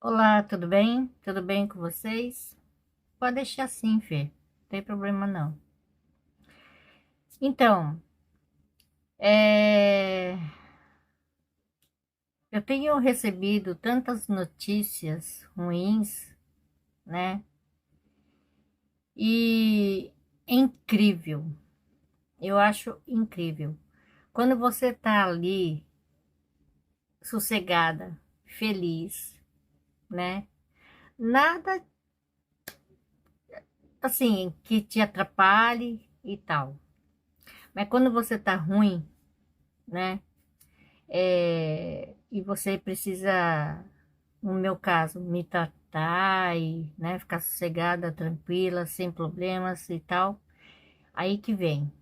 Olá, tudo bem? Tudo bem com vocês? Pode deixar assim, Fê. Não tem problema não. Então, é, eu tenho recebido tantas notícias ruins, né? E é incrível. Eu acho incrível. Quando você tá ali, sossegada, feliz, né? Nada assim que te atrapalhe e tal. Mas quando você tá ruim, né? E você precisa, no meu caso, me tratar e, né, ficar sossegada, tranquila, sem problemas e tal. Aí que vem.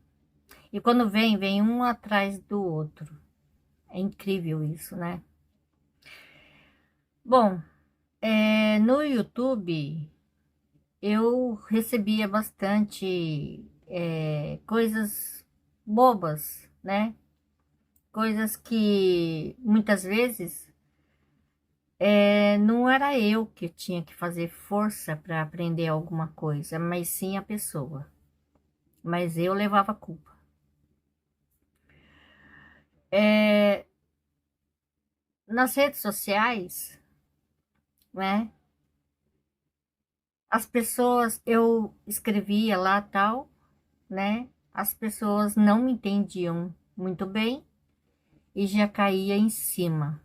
E quando vem, vem um atrás do outro. É incrível isso, né? Bom, no YouTube eu recebia bastante coisas bobas, né? Coisas que muitas vezes não era eu que tinha que fazer força para aprender alguma coisa, mas sim a pessoa. Mas eu levava a culpa. É, nas redes sociais, né? As pessoas, eu escrevia lá tal, né? As pessoas não me entendiam muito bem e já caía em cima,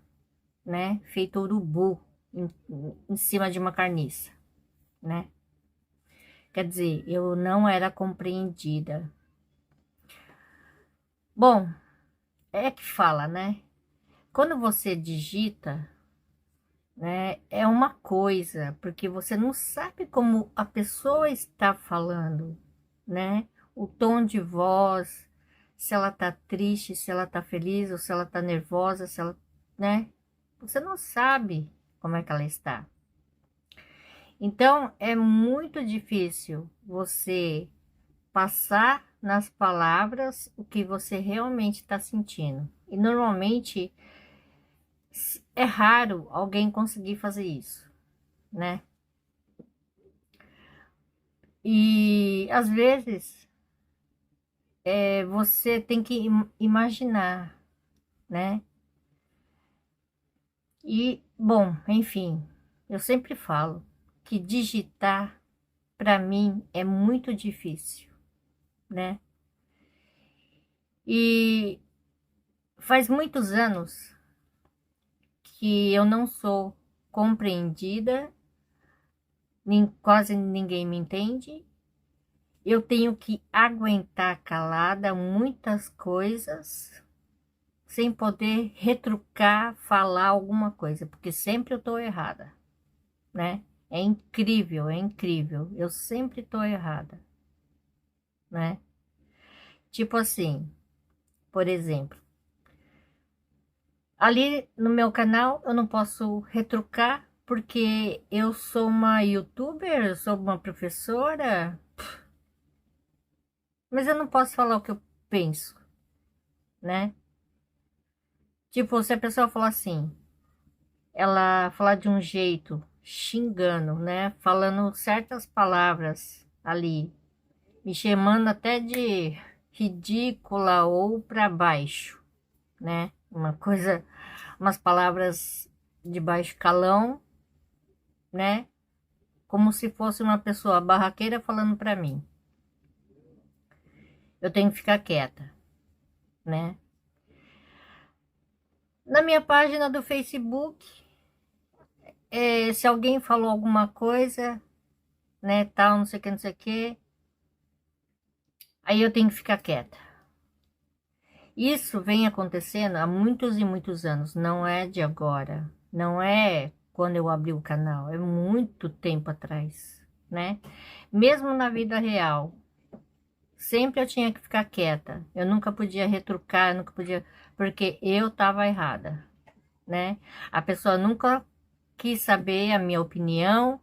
né? Feito urubu em cima de uma carniça, né? Quer dizer, eu não era compreendida. Bom, é que fala, né? Quando você digita, né, é uma coisa, porque você não sabe como a pessoa está falando, né? O tom de voz, se ela tá triste, se ela tá feliz, ou se ela tá nervosa, se ela, né? Você não sabe como é que ela está. Então, é muito difícil você passar nas palavras o que você realmente está sentindo. E normalmente é raro alguém conseguir fazer isso, né? E às vezes você tem que imaginar, né? E, bom, enfim, eu sempre falo que digitar para mim é muito difícil, né? E faz muitos anos que eu não sou compreendida, quase ninguém me entende. Eu tenho que aguentar calada muitas coisas sem poder retrucar, falar alguma coisa, porque sempre eu estou errada, né? É incrível, é incrível. Eu sempre estou errada, né? Tipo assim, por exemplo, ali no meu canal eu não posso retrucar porque eu sou uma youtuber, eu sou uma professora, mas eu não posso falar o que eu penso, né? Tipo, se a pessoa falar assim, ela falar de um jeito, xingando, né? Falando certas palavras ali, me chamando até de ridícula ou para baixo, né? Uma coisa, umas palavras de baixo calão, né? Como se fosse uma pessoa barraqueira falando para mim. Eu tenho que ficar quieta, né? Na minha página do Facebook, se alguém falou alguma coisa, né, tal, não sei o que, não sei o que, aí eu tenho que ficar quieta. Isso vem acontecendo há muitos e muitos anos, não é de agora, não é quando eu abri o canal, é muito tempo atrás, né? Mesmo na vida real, sempre eu tinha que ficar quieta, eu nunca podia retrucar, nunca podia, porque eu estava errada, né? A pessoa nunca quis saber a minha opinião,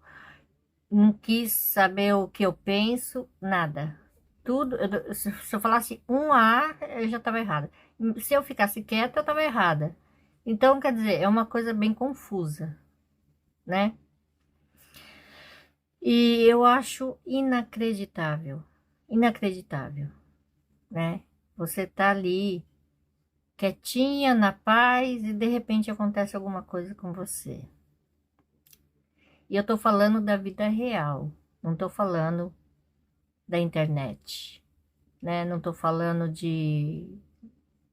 não quis saber o que eu penso, nada. Tudo, se eu falasse um A, eu já estava errada. Se eu ficasse quieta, eu estava errada. Então, quer dizer, é uma coisa bem confusa, né? E eu acho inacreditável, inacreditável, né? Você tá ali quietinha, na paz, e de repente acontece alguma coisa com você. E eu tô falando da vida real, não tô falando da internet, né? Não tô falando de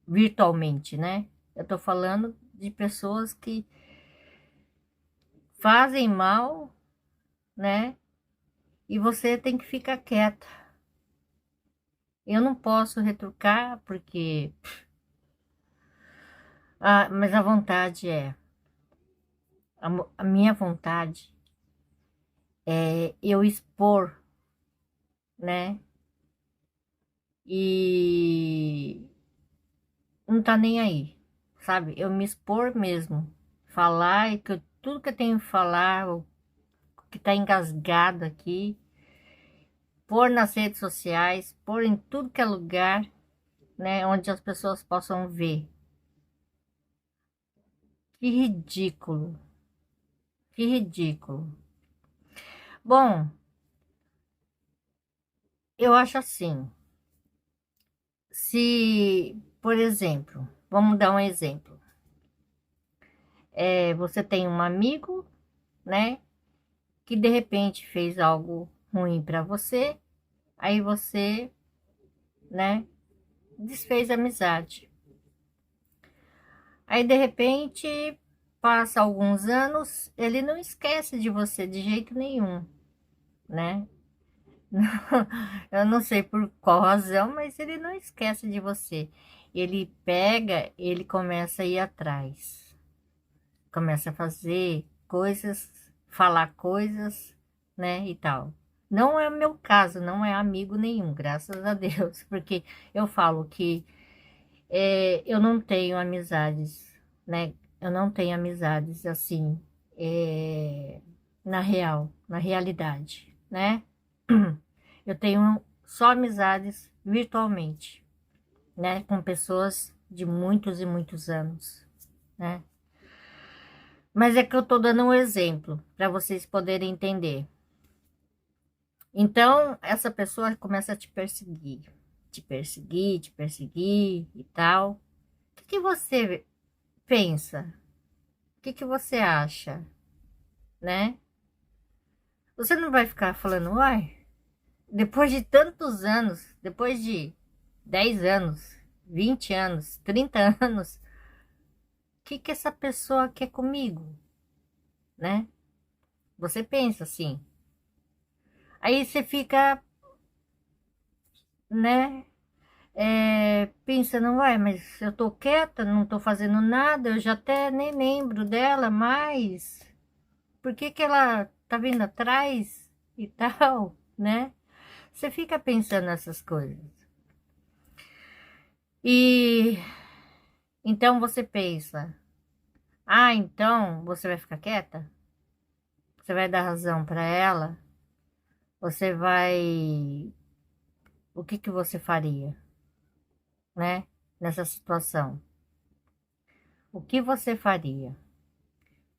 virtualmente, né? Eu tô falando de pessoas que fazem mal, né? E você tem que ficar quieta. Eu não posso retrucar porque, mas a vontade é, a minha vontade é eu expor, né? E não tá nem aí, sabe? Eu me expor mesmo, falar e tudo que eu tenho que falar, o que tá engasgado aqui, pôr nas redes sociais, pôr em tudo que é lugar, né? Onde as pessoas possam ver. Que ridículo, que ridículo. Bom, eu acho assim, se, por exemplo, vamos dar um exemplo. Você tem um amigo, né? Que de repente fez algo ruim para você, aí você, né, desfez a amizade. Aí de repente passa alguns anos, ele não esquece de você de jeito nenhum, né? Eu não sei por qual razão, mas ele não esquece de você. Ele pega, ele começa a ir atrás, começa a fazer coisas, falar coisas, né, e tal. Não é o meu caso, não é amigo nenhum, graças a Deus, porque eu falo que eu não tenho amizades, né? Eu não tenho amizades assim, na real, na realidade, né? Eu tenho só amizades virtualmente, né? Com pessoas de muitos e muitos anos, né? Mas é que eu tô dando um exemplo para vocês poderem entender. Então, essa pessoa começa a te perseguir, te perseguir, te perseguir e tal. O que que você pensa? O que que você acha, né? Você não vai ficar falando, uai, depois de tantos anos, depois de 10 anos, 20 anos, 30 anos, o que que essa pessoa quer comigo, né? Você pensa assim. Aí você fica, né? Pensa, não vai, mas eu tô quieta, não tô fazendo nada, eu já até nem lembro dela mais. Por que que ela tá vindo atrás e tal, né? Você fica pensando nessas coisas. E então você pensa, então você vai ficar quieta? Você vai dar razão para ela? Você vai. O que que você faria, né? Nessa situação? O que você faria?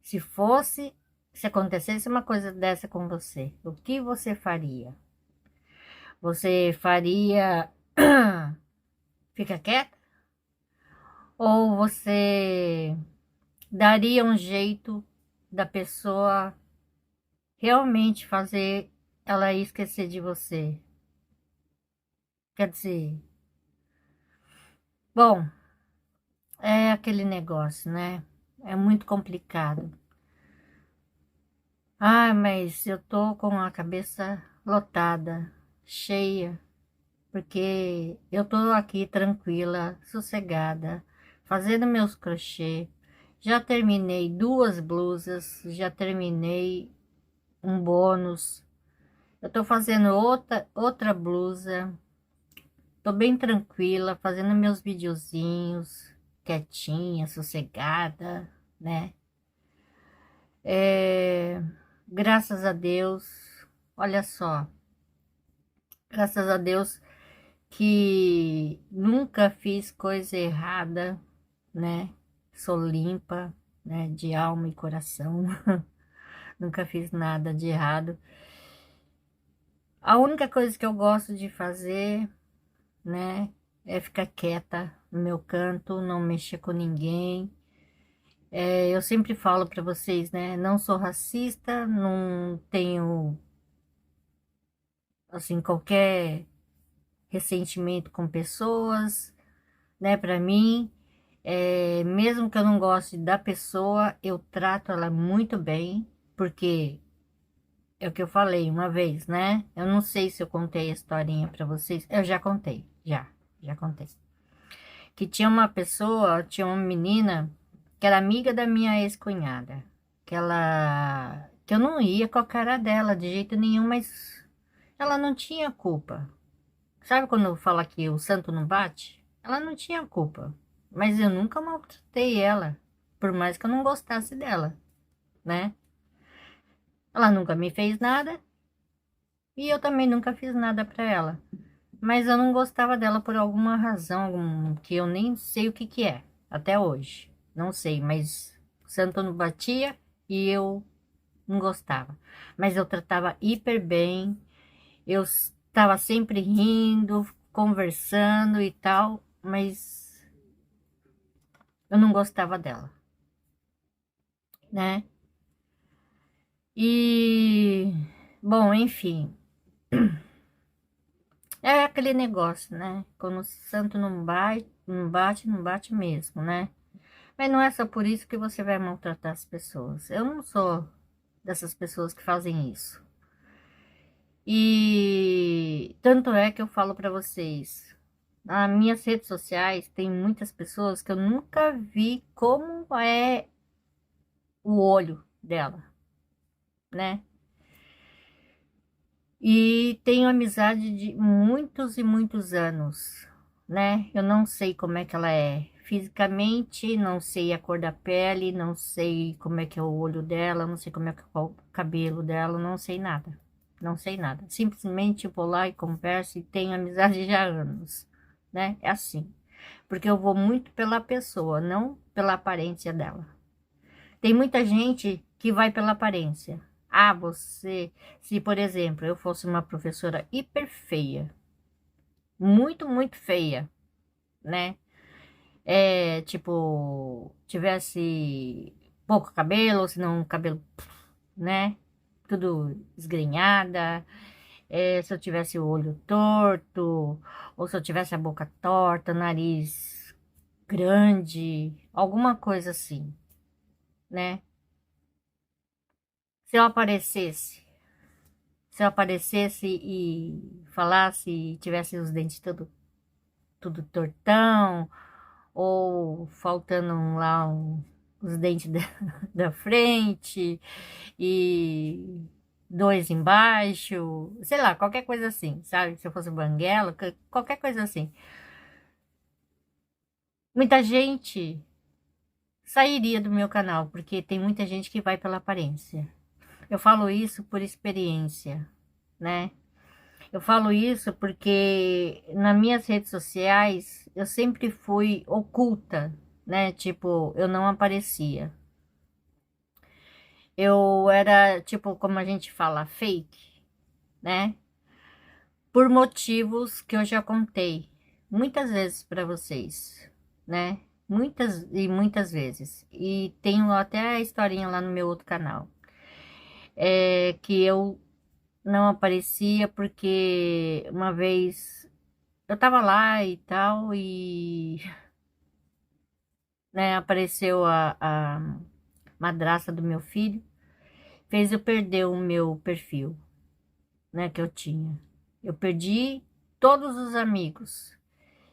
Se fosse, se acontecesse uma coisa dessa com você, o que você faria? Você faria. Fica quieta? Ou você daria um jeito da pessoa realmente fazer ela esquecer de você? Quer dizer, bom, é aquele negócio, né? É muito complicado. Mas eu tô com a cabeça lotada, cheia, porque eu tô aqui tranquila, sossegada, fazendo meus crochê. Já terminei duas blusas, já terminei um bônus. Eu tô fazendo outra blusa. Tô bem tranquila, fazendo meus videozinhos, quietinha, sossegada, né? É, graças a Deus, olha só, graças a Deus que nunca fiz coisa errada, né? Sou limpa, né? De alma e coração. nunca fiz nada de errado. A única coisa que eu gosto de fazer, né, é ficar quieta no meu canto, não mexer com ninguém. Eu sempre falo para vocês, né, não sou racista, não tenho, assim, qualquer ressentimento com pessoas, né, para mim. Mesmo que eu não goste da pessoa, eu trato ela muito bem, porque é o que eu falei uma vez, né? Eu não sei se eu contei a historinha pra vocês. Eu já contei, já contei. Que tinha uma pessoa, tinha uma menina que era amiga da minha ex-cunhada, que eu não ia com a cara dela de jeito nenhum, mas ela não tinha culpa. Sabe quando fala que o santo não bate? Ela não tinha culpa, mas eu nunca maltratei ela, por mais que eu não gostasse dela, né? Ela nunca me fez nada e eu também nunca fiz nada pra ela. Mas eu não gostava dela por alguma razão, que eu nem sei o que que é, até hoje. Não sei, mas o santo não batia e eu não gostava. Mas eu tratava hiper bem, eu estava sempre rindo, conversando e tal, mas eu não gostava dela, né? E, bom, enfim, é aquele negócio, né? Quando o santo não bate, não bate, não bate mesmo, né? Mas não é só por isso que você vai maltratar as pessoas. Eu não sou dessas pessoas que fazem isso. E tanto é que eu falo pra vocês, nas minhas redes sociais tem muitas pessoas que eu nunca vi como é o olho dela, né? E tenho amizade de muitos e muitos anos, né? Eu não sei como é que ela é fisicamente, não sei a cor da pele, não sei como é que é o olho dela, não sei como é que é o cabelo dela, não sei nada. Não sei nada. Simplesmente vou lá e converso e tenho amizade já há anos, né? É assim. Porque eu vou muito pela pessoa, não pela aparência dela. Tem muita gente que vai pela aparência. Ah, se por exemplo, eu fosse uma professora hiper feia, muito, muito feia, né? Tipo, tivesse pouco cabelo, ou se não cabelo, né? Tudo esgrenhada, se eu tivesse o olho torto, ou se eu tivesse a boca torta, nariz grande, alguma coisa assim, né? Se eu aparecesse. Se eu aparecesse e falasse e tivesse os dentes tudo tortão, ou faltando os dentes da frente e dois embaixo, sei lá, qualquer coisa assim, sabe? Se eu fosse banguela, qualquer coisa assim. Muita gente sairia do meu canal, porque tem muita gente que vai pela aparência. Eu falo isso por experiência, né? Eu falo isso porque nas minhas redes sociais eu sempre fui oculta, né? Tipo, eu não aparecia. Eu era, tipo, como a gente fala, fake, né? Por motivos que eu já contei muitas vezes para vocês, né? Muitas e muitas vezes. E tenho até a historinha lá no meu outro canal. Que eu não aparecia porque uma vez eu tava lá e tal, e né, apareceu a madrasta do meu filho, fez eu perder o meu perfil, né, que eu tinha. Eu perdi todos os amigos.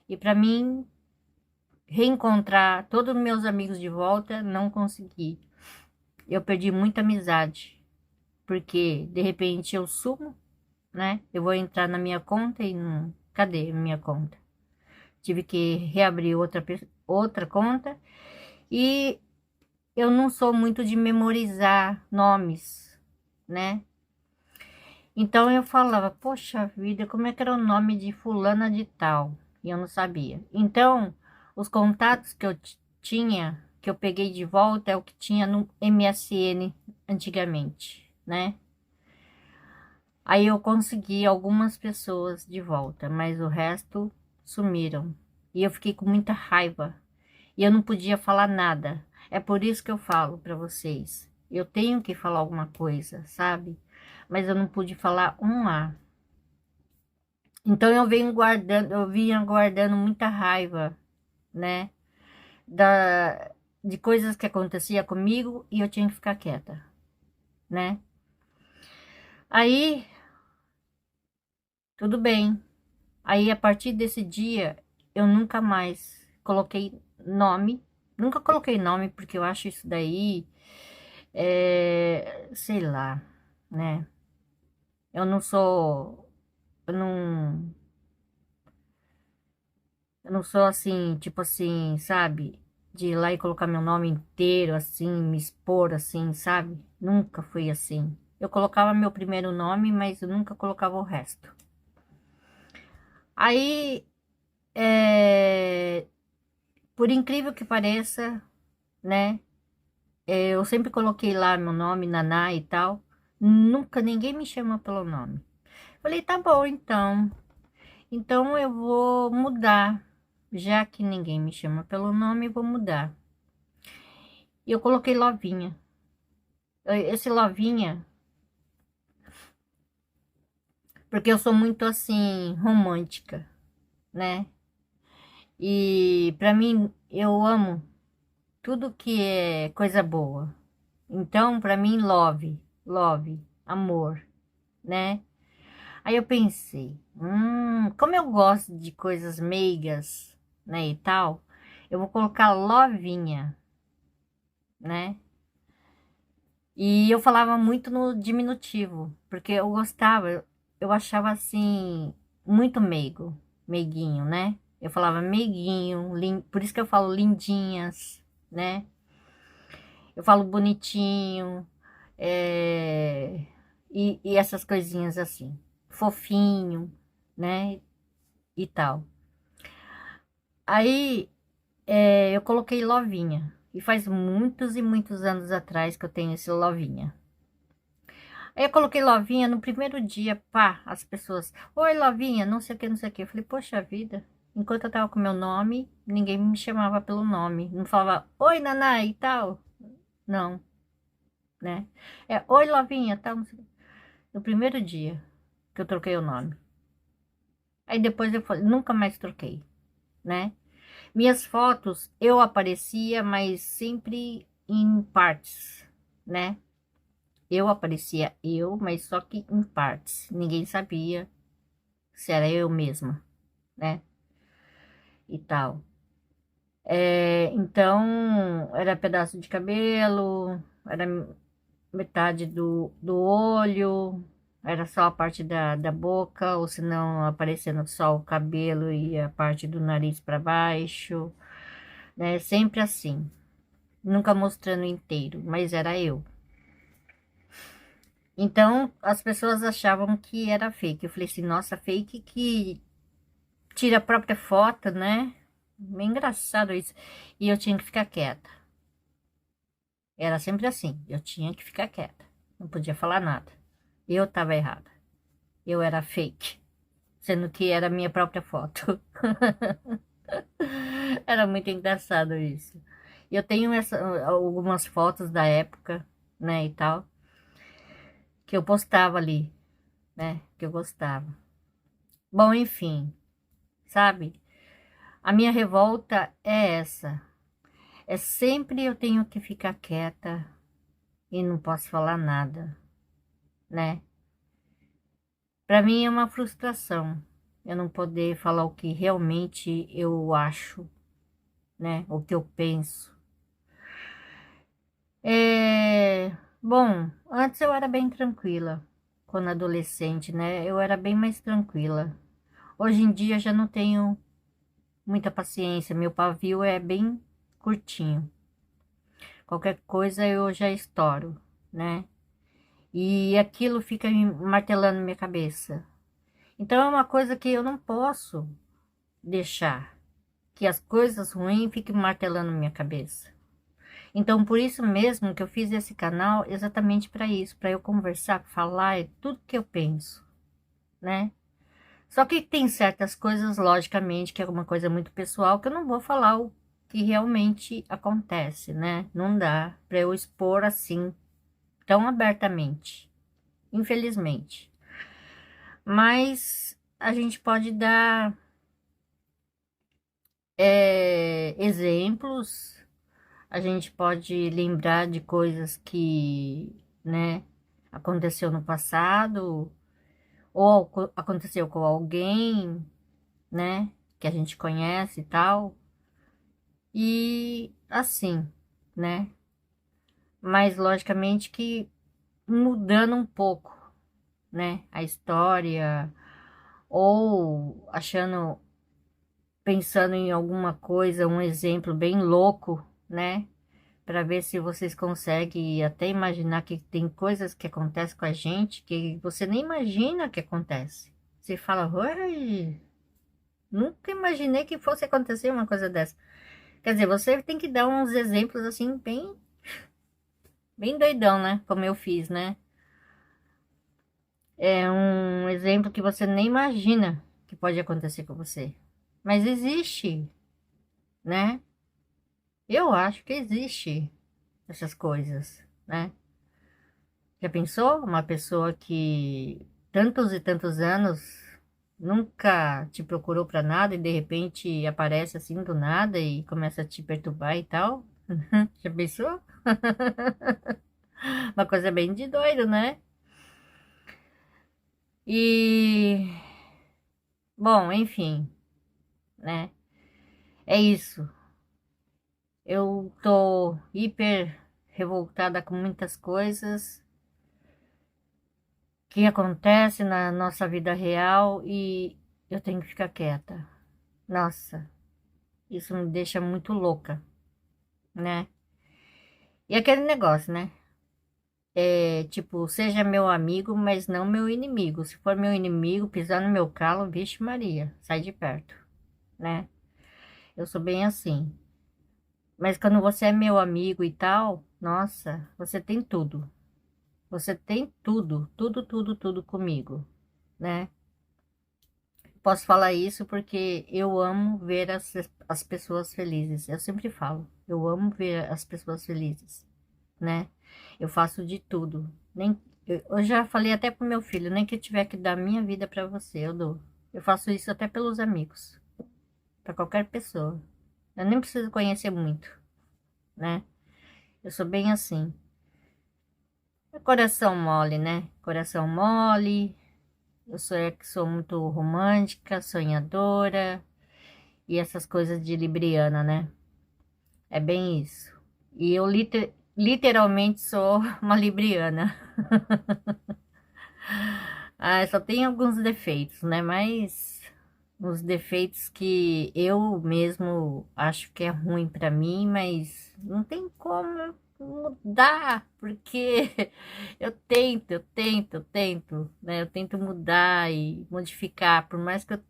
E para mim reencontrar todos os meus amigos de volta, não consegui. Eu perdi muita amizade, porque de repente eu sumo, né? Eu vou entrar na minha conta e não, cadê a minha conta? Tive que reabrir outra conta. E eu não sou muito de memorizar nomes, né? Então eu falava, poxa vida, como é que era o nome de fulana de tal? E eu não sabia. Então, os contatos que eu tinha, que eu peguei de volta, é o que tinha no MSN antigamente, né? Aí eu consegui algumas pessoas de volta, mas o resto sumiram. E eu fiquei com muita raiva. E eu não podia falar nada. É por isso que eu falo para vocês. Eu tenho que falar alguma coisa, sabe? Mas eu não pude falar um A. Então eu vinha guardando muita raiva, né? Da, de coisas que acontecia comigo e eu tinha que ficar quieta, né? Aí, tudo bem. Aí, a partir desse dia, eu nunca mais coloquei nome. Nunca coloquei nome, porque eu acho isso daí, sei lá, né? Eu não sou, eu não, eu não sou assim, tipo assim, sabe? De ir lá e colocar meu nome inteiro, assim, me expor, assim, sabe? Nunca fui assim. Eu colocava meu primeiro nome, mas eu nunca colocava o resto. Aí, por incrível que pareça, né? Eu sempre coloquei lá meu nome, Naná e tal. Nunca ninguém me chama pelo nome. Falei, tá bom, então. Então eu vou mudar. Já que ninguém me chama pelo nome, eu vou mudar. E eu coloquei Lovinha. Esse Lovinha, porque eu sou muito assim, romântica, né? E pra mim, eu amo tudo que é coisa boa. Então, pra mim, love, amor, né? Aí eu pensei, como eu gosto de coisas meigas, né, e tal, eu vou colocar Lovinha, né? E eu falava muito no diminutivo, porque eu gostava, eu achava assim, muito meigo, meiguinho, né? Eu falava meiguinho, por isso que eu falo lindinhas, né? Eu falo bonitinho, é, e essas coisinhas assim, fofinho, né? E tal. Aí eu coloquei Lovinha. E faz muitos e muitos anos atrás que eu tenho esse Lovinha. Aí eu coloquei Lovinha no primeiro dia, pá, as pessoas, oi Lovinha, não sei o que, não sei o que. Eu falei, poxa vida, enquanto eu tava com meu nome, ninguém me chamava pelo nome. Não falava, oi Naná e tal. Não, né? Oi Lovinha, tal. Não sei o quê. No primeiro dia que eu troquei o nome. Aí depois eu falei, nunca mais troquei, né? Minhas fotos eu aparecia, mas sempre em partes, né? Eu aparecia mas só que em partes. Ninguém sabia se era eu mesma, né? E tal. Então, era pedaço de cabelo, era metade do olho, era só a parte da boca, ou se não, aparecendo só o cabelo e a parte do nariz para baixo, né? Sempre assim. Nunca mostrando inteiro, mas era eu. Então, as pessoas achavam que era fake. Eu falei assim, nossa, fake que tira a própria foto, né? Bem engraçado isso. E eu tinha que ficar quieta. Era sempre assim, eu tinha que ficar quieta. Não podia falar nada. Eu estava errada. Eu era fake, sendo que era a minha própria foto. Era muito engraçado isso. Eu tenho algumas fotos da época, né, e tal, que eu postava ali, né, que eu gostava. Bom, enfim, sabe? A minha revolta é essa. É sempre eu tenho que ficar quieta e não posso falar nada, né? Para mim é uma frustração eu não poder falar o que realmente eu acho, né? O que eu penso. Bom, antes eu era bem tranquila, quando adolescente, né? Eu era bem mais tranquila. Hoje em dia já não tenho muita paciência, meu pavio é bem curtinho. Qualquer coisa eu já estouro, né? E aquilo fica me martelando minha cabeça. Então é uma coisa que eu não posso deixar que as coisas ruins fiquem martelando minha cabeça. Então, por isso mesmo que eu fiz esse canal, exatamente para isso, para eu conversar, falar tudo que eu penso, né? Só que tem certas coisas, logicamente, que é uma coisa muito pessoal, que eu não vou falar o que realmente acontece, né? Não dá para eu expor assim, tão abertamente, infelizmente. Mas a gente pode dar exemplos, a gente pode lembrar de coisas que, né, aconteceu no passado, ou aconteceu com alguém, né, que a gente conhece e tal. E assim, né? Mas logicamente que mudando um pouco, né? A história, ou achando, pensando em alguma coisa, um exemplo bem louco, né? Para ver se vocês conseguem até imaginar que tem coisas que acontecem com a gente que você nem imagina que acontece. Você fala, oi, nunca imaginei que fosse acontecer uma coisa dessa. Quer dizer, você tem que dar uns exemplos assim bem doidão, né? Como eu fiz, né? É um exemplo que você nem imagina que pode acontecer com você. Mas existe, né? Eu acho que existe essas coisas, né? Já pensou? Uma pessoa que tantos e tantos anos nunca te procurou pra nada e de repente aparece assim do nada e começa a te perturbar e tal? Já pensou? Uma coisa bem de doido, né? E, bom, enfim, né? É isso. Eu tô hiper revoltada com muitas coisas que acontecem na nossa vida real e eu tenho que ficar quieta. Nossa, isso me deixa muito louca, né? E aquele negócio, né? É tipo, seja meu amigo, mas não meu inimigo. Se for meu inimigo, pisar no meu calo, vixe Maria, sai de perto, né? Eu sou bem assim. Mas quando você é meu amigo e tal, nossa, você tem tudo. Você tem tudo, tudo, tudo, tudo comigo, né? Posso falar isso porque eu amo ver as pessoas felizes. Eu sempre falo, eu amo ver as pessoas felizes, né? Eu faço de tudo. Eu já falei até pro meu filho, nem que eu tiver que dar minha vida para você, eu dou. Eu faço isso até pelos amigos, para qualquer pessoa. Eu nem preciso conhecer muito, né? Eu sou bem assim. Coração mole, né? Coração mole. Eu sou, é que sou muito romântica, sonhadora e essas coisas de libriana, né? É bem isso. E eu literalmente sou uma libriana. Ah, só tem alguns defeitos, né? Mas os defeitos que eu mesmo acho que é ruim pra mim, mas não tem como mudar, porque eu tento, né? Eu tento mudar e modificar, por mais que eu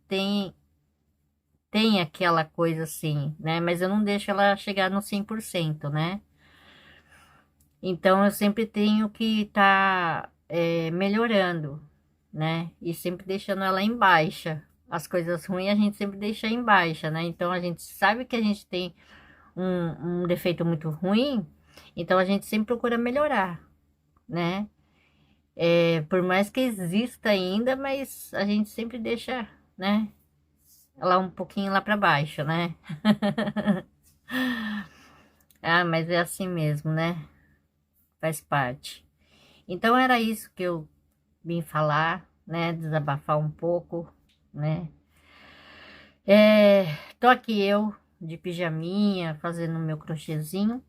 tenha aquela coisa assim, né? Mas eu não deixo ela chegar no 100%, né? Então eu sempre tenho que estar melhorando, né? E sempre deixando ela em baixa. As coisas ruins a gente sempre deixa em baixa, né? Então a gente sabe que a gente tem um defeito muito ruim, então a gente sempre procura melhorar, né? Por mais que exista ainda, mas a gente sempre deixa, né? Ela um pouquinho lá para baixo, né? Ah, mas é assim mesmo, né? Faz parte. Então era isso que eu vim falar, né? Desabafar um pouco, né? Tô aqui eu de pijaminha, fazendo meu crochêzinho.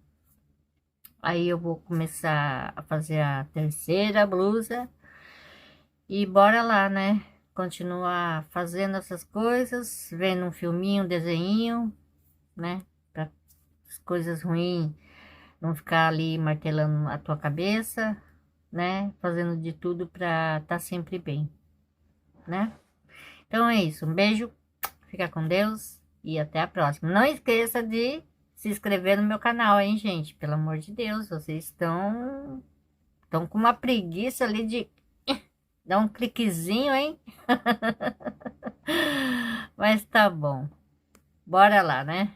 Aí eu vou começar a fazer a terceira blusa e bora lá, né? Continuar fazendo essas coisas, vendo um filminho, um desenho, né? Para as coisas ruins não ficar ali martelando a tua cabeça, né? Fazendo de tudo para estar sempre bem, né? Então é isso. Um beijo, fica com Deus e até a próxima. Não esqueça de se inscrever no meu canal, hein, gente? Pelo amor de Deus, vocês estão com uma preguiça ali de dar um cliquezinho, hein? Mas tá bom. Bora lá, né?